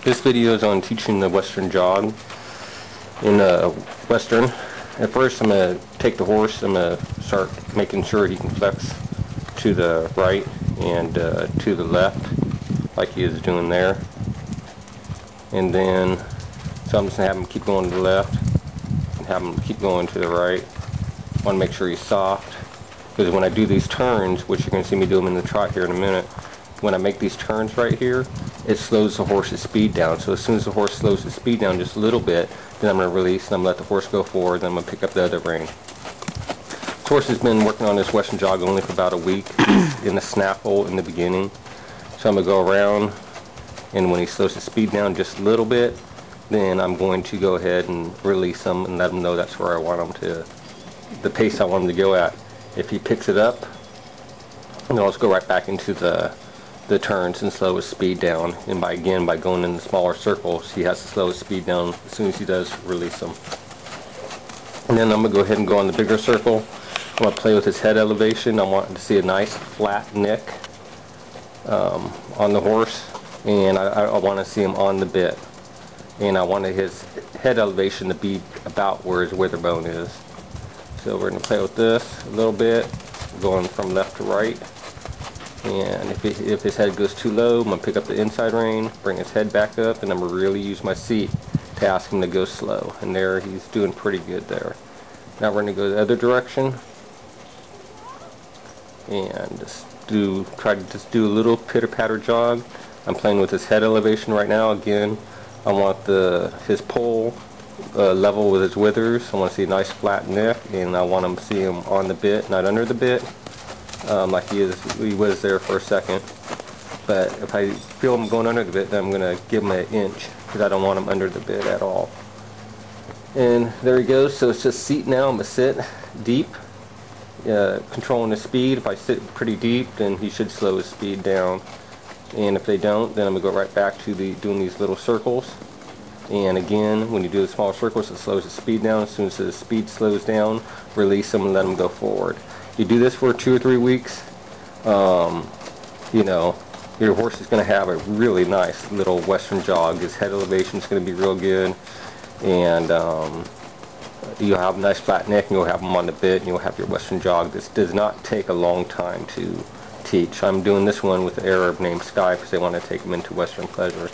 This video is on teaching the Western jog. In Western, at first I'm going to take the horse, I'm going to start making sure he can flex to the right and to the left like he is doing there. And then, so I'm just going to have him keep going to the left and have him keep going to the right. I want to make sure he's soft, because when I do these turns, which you're going to see me do them in the trot here in a minute, when I make these turns right here, it slows the horse's speed down. So as soon as the horse slows the speed down just a little bit, then I'm going to release and I'm going to let the horse go forward, then I'm going to pick up the other rein. This horse has been working on this Western jog only for about a week. In the snaffle in the beginning. So I'm going to go around, and when he slows the speed down just a little bit, then I'm going to go ahead and release him and let him know that's where I want him to, the pace I want him to go at. If he picks it up, then I'll just go right back into the turns and slow his speed down. And by going in the smaller circles, he has to slow his speed down as soon as he does release him. And then I'm going to go ahead and go on the bigger circle. I'm going to play with his head elevation. I want to see a nice flat neck on the horse, and I want to see him on the bit. And I wanted his head elevation to be about where his wither bone is. So we're going to play with this a little bit, going from left to right. And if his head goes too low, I'm going to pick up the inside rein, bring his head back up, and I'm going to really use my seat to ask him to go slow. And there, he's doing pretty good there. Now we're going to go the other direction and try to just do a little pitter-patter jog. I'm playing with his head elevation right now. Again, I want his pole level with his withers. I want to see a nice flat neck, and I want him to see him on the bit, not under the bit. Like he was there for a second. But if I feel him going under the bit, then I'm going to give him an inch, because I don't want him under the bit at all. And there he goes. So it's just seat now. I'm going to sit deep, controlling the speed. If I sit pretty deep, then he should slow his speed down. And if they don't, then I'm going to go right back to doing these little circles. And again, when you do the smaller circles, it slows the speed down. As soon as the speed slows down, release them and let them go forward. You do this for 2 or 3 weeks, you know, your horse is going to have a really nice little Western jog. His head elevation is going to be real good, and you'll have a nice flat neck, and you'll have him on the bit, and you'll have your Western jog. This does not take a long time to teach. I'm doing this one with an Arab named Sky because they want to take him into Western pleasure.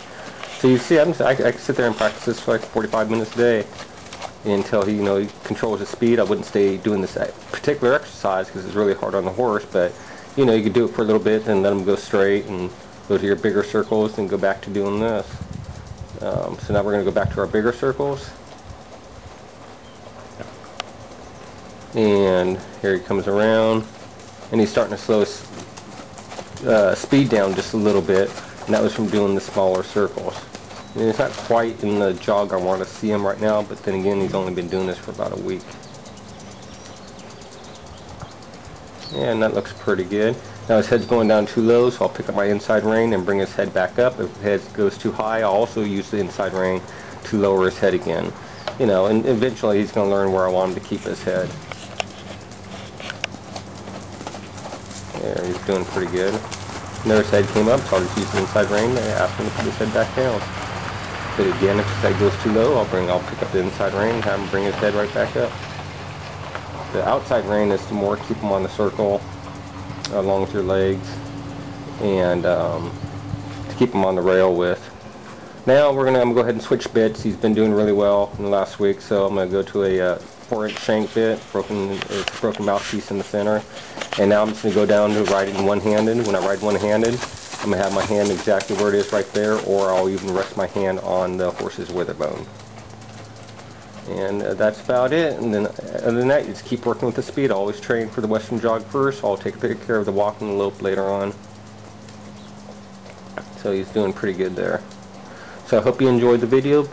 So you see, I can sit there and practice this for like 45 minutes a day until he controls his speed. I wouldn't stay doing this particular exercise because it's really hard on the horse, but you could do it for a little bit and let him go straight and go to your bigger circles and go back to doing this. So now we're going to go back to our bigger circles, and here he comes around, and he's starting to slow his speed down just a little bit, and that was from doing the smaller circles. And it's not quite in the jog I want to see him right now, but then again, he's only been doing this for about a week. And that looks pretty good. Now his head's going down too low, so I'll pick up my inside rein and bring his head back up. If his head goes too high, I'll also use the inside rein to lower his head again. And eventually he's going to learn where I want him to keep his head. There, he's doing pretty good. Now his head came up, so I'll just use the inside rein and ask him to put his head back down. But again, if his head goes too low, I'll pick up the inside rein and have him bring his head right back up. The outside rein is to more keep him on the circle along with your legs, and to keep him on the rail with. Now I'm going to go ahead and switch bits. He's been doing really well in the last week, so I'm going to go to a 4-inch shank bit. It's a broken mouthpiece in the center. And now I'm just going to go down to riding one-handed. When I ride one-handed, I'm going to have my hand exactly where it is right there, or I'll even rest my hand on the horse's wither bone. And that's about it. And then other than that, you just keep working with the speed. I always train for the Western jog first. I'll take care of the walk and the lope later on. So he's doing pretty good there. So I hope you enjoyed the video.